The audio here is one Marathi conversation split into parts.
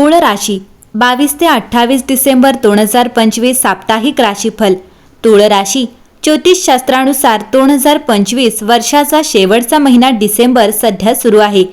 तूळ राशी 22 ते 28 डिसेंबर 2025 साप्ताहिक राशीफल। तूळ राशी ज्योतिषशास्त्रानुसार 2025 वर्षाचा शेवटचा महिना डिसेंबर सध्या सुरू आहे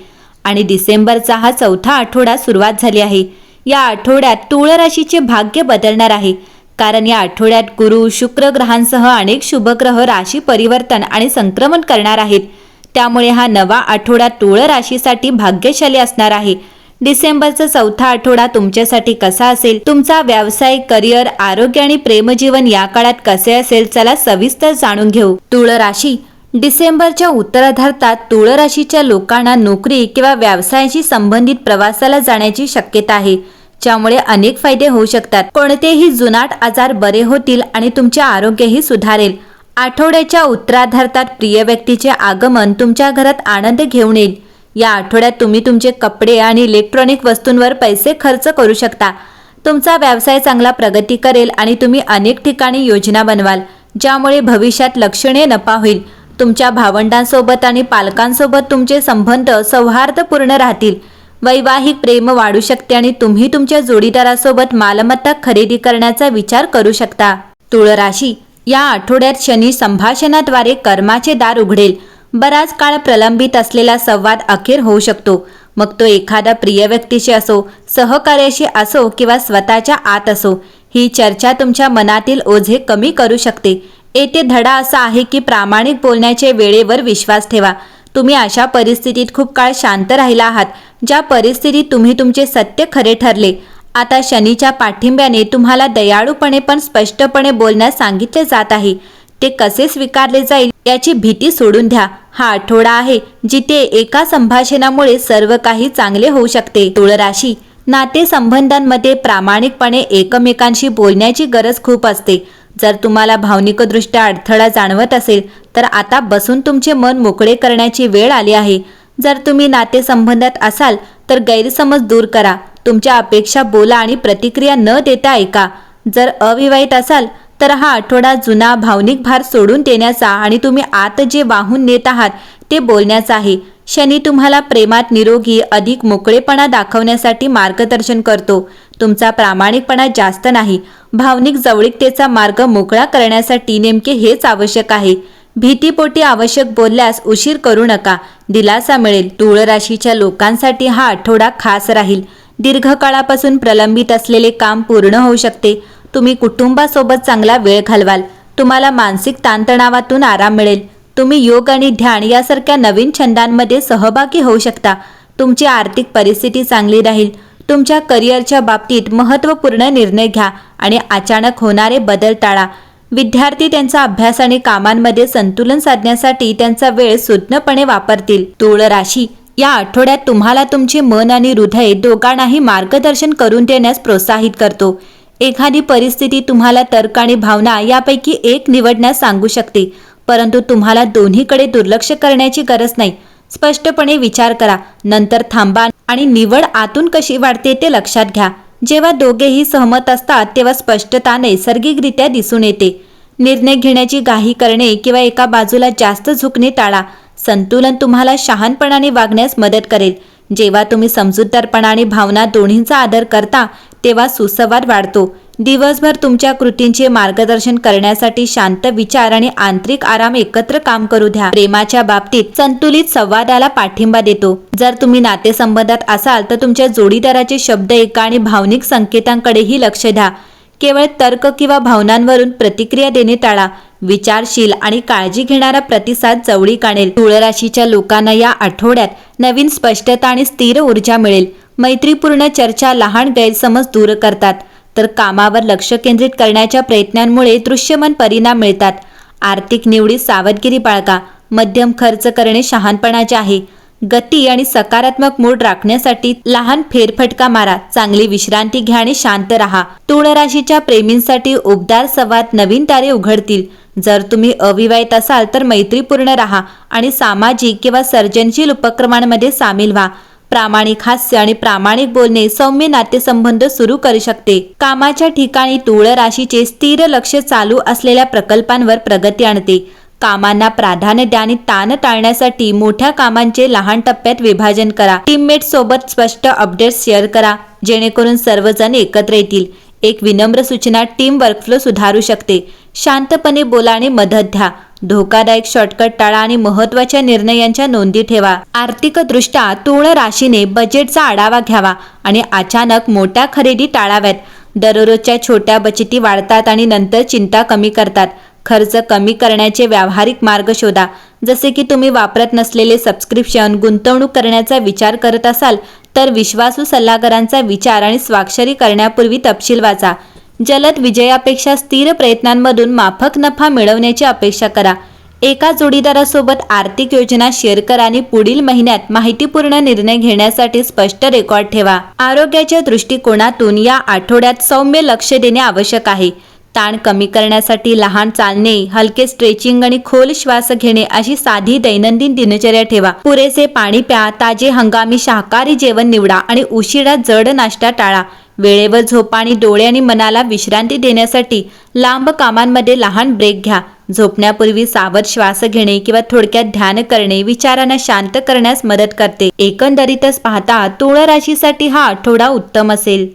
आणि डिसेंबरचा हा चौथा आठवडा सुरुवात झाली आहे। या आठवड्यात तूळ राशीचे भाग्य बदलणार आहे, कारण या आठवड्यात गुरु शुक्र ग्रहांसह अनेक शुभग्रह राशी परिवर्तन आणि संक्रमण करणार आहेत। त्यामुळे हा नवा आठवडा तूळ राशीसाठी भाग्यशाली असणार आहे। डिसेंबरचा चौथा आठवडा तुमच्यासाठी कसा असेल, तुमचा व्यवसाय, करिअर, आरोग्य आणि प्रेमजीवन या काळात कसे असेल, चला सविस्तर जाणून घेऊ। तूळ राशी डिसेंबरच्या उत्तरार्धात तूळ राशीच्या लोकांना नोकरी किंवा व्यवसायाशी संबंधित प्रवासाला जाण्याची शक्यता आहे, ज्यामुळे अनेक फायदे होऊ शकतात। कोणतेही जुनाट आजार बरे होतील आणि तुमचे आरोग्यही सुधारेल। आठवड्याच्या उत्तरार्धात प्रिय व्यक्तीचे आगमन तुमच्या घरात आनंद घेऊन येईल। या आठवड्यात तुम्ही तुमचे कपडे आणि इलेक्ट्रॉनिक वस्तूंवर पैसे खर्च करू शकता। तुमचा व्यवसाय चांगला प्रगती करेल आणि तुम्ही अनेक ठिकाणी योजना बनवाल, ज्यामुळे भविष्यात लक्षणीय नफा होईल। तुमच्या भावंडांसोबत आणि पालकांसोबत तुमचे संबंध सौहार्दपूर्ण राहतील। वैवाहिक प्रेम वाढू शकते आणि तुम्ही तुमच्या जोडीदारासोबत मालमत्ता खरेदी करण्याचा विचार करू शकता। तूळ राशी या आठवड्यात शनी संभाषणाद्वारे कर्माचे दार उघडेल। बराच काळ प्रलंबित असलेला संवाद अखेर होऊ शकतो, मग तो एखाद्या प्रिय व्यक्तीशी असो, सहकार्याशी असो किंवा स्वतःच्या आत असो। ही चर्चा तुमच्या मनातील ओझे कमी करू शकते। येथे धडा असा आहे की प्रामाणिक बोलण्याचे वेळेवर विश्वास ठेवा। तुम्ही अशा परिस्थितीत खूप काळ शांत राहिला आहात, ज्या परिस्थितीत तुम्ही तुमचे सत्य खरे ठरले। आता शनीच्या पाठिंब्याने तुम्हाला दयाळूपणे पण स्पष्टपणे बोलण्यास सांगितले जात आहे। ते कसे स्वीकारले जाईल याची भीती सोडून द्या। हा आठवडा आहे जिथे एका संभाषणामुळे सर्व काही चांगले होऊ शकते। तूळ राशी नातेसंबंधांमध्ये प्रामाणिकपणे एकमेकांशी बोलण्याची गरज खूप असते। जर तुम्हाला भावनिकदृष्ट्या अडथळा जाणवत असेल तर आता बसून तुमचे मन मोकळे करण्याची वेळ आली आहे। जर तुम्ही नातेसंबंधात असाल तर गैरसमज दूर करा। तुमच्या अपेक्षा बोला आणि प्रतिक्रिया न देता ऐका। जर अविवाहित असाल तर हा आठवडा जुना भावनिक भार सोडून देण्याचा आणि तुम्ही आत जे वाहून नेत आहात ते बोलण्याचा आहे। शनी तुम्हाला प्रेमात निरोगी, अधिक मोकळेपणा दाखवण्यासाठी मार्गदर्शन करतो। तुमचा प्रामाणिकपणा जास्त नाही, भावनिक जवळीकतेचा मार्ग मोकळा करण्यासाठी नेमके हेच आवश्यक आहे। भीतीपोटी आवश्यक बोलल्यास उशीर करू नका, दिलासा मिळेल। तूळ राशीच्या लोकांसाठी हा आठवडा खास राहील। दीर्घकाळापासून प्रलंबित असलेले काम पूर्ण होऊ शकते। तुम्ही कुटुंबासोबत चांगला वेळ घालवाल। तुम्हाला मानसिक ताणतणावातून आराम मिळेल। तुम्ही योग आणि ध्यान यासारख्या नवीन छंदांमध्ये सहभागी होऊ शकता। तुमची आर्थिक परिस्थिती चांगली राहील। तुमच्या करिअरच्या बाबतीत महत्त्वपूर्ण निर्णय घ्या आणि अचानक होणारे बदल टाळा। विद्यार्थी त्यांचा अभ्यास आणि कामांमध्ये संतुलन साधण्यासाठी त्यांचा वेळ सुज्ञपणे वापरतील। तूळ राशी या आठवड्यात तुम्हाला तुमचे मन आणि हृदय दोघांनाही मार्गदर्शन करून देण्यास प्रोत्साहित करतो। एखादी परिस्थिती तुम्हाला तर्क आणि भावना यापैकी एक निवडण्यास सांगू शकते, परंतु तुम्हाला दोन्हीकडे दुर्लक्ष करण्याची गरज नाही। स्पष्टपणे विचार करा, नंतर थांबा आणि निवड आतून कशी वाढते ते लक्षात घ्या। जेव्हा दोघेही सहमत असतात तेव्हा स्पष्टता नैसर्गिकरित्या दिसून येते। निर्णय घेण्याची घाई करणे किंवा एका बाजूला जास्त झुकणे टाळा। संतुलन तुम्हाला शहाणपणाने वागण्यास मदत करेल। जेव्हा तुम्ही समजूतदारपणा आणि भावना दोन्हींचा आदर करता तेव्हा सुसंवाद वाढतो। दिवसभर तुमच्या कृतींचे मार्गदर्शन करण्यासाठी शांत विचार आणि आंतरिक आराम एकत्र काम करू द्या। प्रेमाच्या बाबतीत संतुलित संवादाला पाठिंबा देतो। जर तुम्ही नातेसंबंधात असाल तर तुमच्या जोडीदाराचे शब्द ऐका आणि भावनिक संकेतांकडेही लक्ष द्या। केवळ तर्क किंवा भावनांवरून प्रतिक्रिया देणे टाळा। विचारशील आणि काळजी घेणारा प्रतिसाद जवळीक आणेल। तूळ राशीच्या लोकांना या आठवड्यात नवीन स्पष्टता आणि स्थिर ऊर्जा मिळेल। मैत्रीपूर्ण चर्चा लहान गैरसमज दूर करतात, तर कामावर लक्ष केंद्रित करण्याच्या प्रयत्नांमुळे दृश्यमान परिणाम मिळतात। आर्थिक निवडीत सावधगिरी बाळगा। मध्यम खर्च करणे शहाणपणाचे आहे। गती आणि सकारात्मक मूड राखण्यासाठी लहान फेरफटका मारा। चांगली विश्रांती घ्या आणि शांत राहा। तूळ राशीच्या प्रेमींसाठी उबदार संवाद नवीन दारे उघडतील। जर तुम्ही अविवाहित असाल तर मैत्रीपूर्ण राहा आणि सामाजिक किंवा सर्जनशील उपक्रमांमध्ये सामील व्हा। प्रामाणिक हास्य आणि प्रामाणिक बोलणे सौम्य नातेसंबंध सुरू करू शकते। कामाच्या ठिकाणी तूळ राशीचे स्थिर लक्ष चालू असलेल्या प्रकल्पांवर प्रगती आणते। कामांना प्राधान्य द्या आणि ताण टाळण्यासाठी मोठ्या कामांचे लहान टप्प्यात विभाजन करा. टीममेट सोबत स्पष्ट अपडेट्स शेअर करा जेणेकरून सर्वजण एकत्र येतील. एक विनम्र सूचना टीम वर्कफ्लो सुधारू शकते. शांतपणे बोला आणि मदत द्या. धोकादायक शॉर्टकट टाळा आणि महत्त्वाच्या निर्णयांच्या नोंदी ठेवा. आर्थिकदृष्ट्या तूळ राशीने बजेटचा आढावा घ्यावा आणि अचानक मोठ्या खरेदी टाळाव्यात. दररोजच्या छोट्या बचती वाढतात आणि नंतर चिंता कमी करतात. खर्च कमी करण्याचे व्यावहारिक मार्ग शोधा. जसे की तुम्ही वापरत नसलेले सबस्क्रिप्शन, गुंतवणूक करण्याचा विचार करत असाल तर विश्वासू सल्लागारांचा विचार आणि स्वाक्षरी करण्यापूर्वी तपशील वाचा. जलद विजयापेक्षा स्थिर प्रयत्नांमधून माफक नफा मिळवण्याची अपेक्षा करा. एका जोडीदारासोबत आर्थिक योजना शेअर करा आणि पुढील महिन्यात माहितीपूर्ण निर्णय घेण्यासाठी स्पष्ट रेकॉर्ड ठेवा. आरोग्याच्या दृष्टिकोनातून या आठवड्यात सौम्य लक्ष देणे आवश्यक आहे. ताण कमी करण्यासाठी लहान चालणे, हलके स्ट्रेचिंग आणि खोल श्वास घेणे अशी साधी दैनंदिन दिनचर्या ठेवा. पुरेसे पाणी प्या, ताजे हंगामी शाकाहारी जेवण निवडा आणि उशिरा जड नाश्ता टाळा. वेळेवर झोपा आणि डोळे आणि मनाला विश्रांती देण्यासाठी लांब कामांमध्ये लहान ब्रेक घ्या. झोपण्यापूर्वी सावध श्वास घेणे किंवा थोडक्यात ध्यान करणे विचारांना शांत करण्यास मदत करते. एकंदरीतच पाहता तूळ राशीसाठी हा आठवडा उत्तम असेल.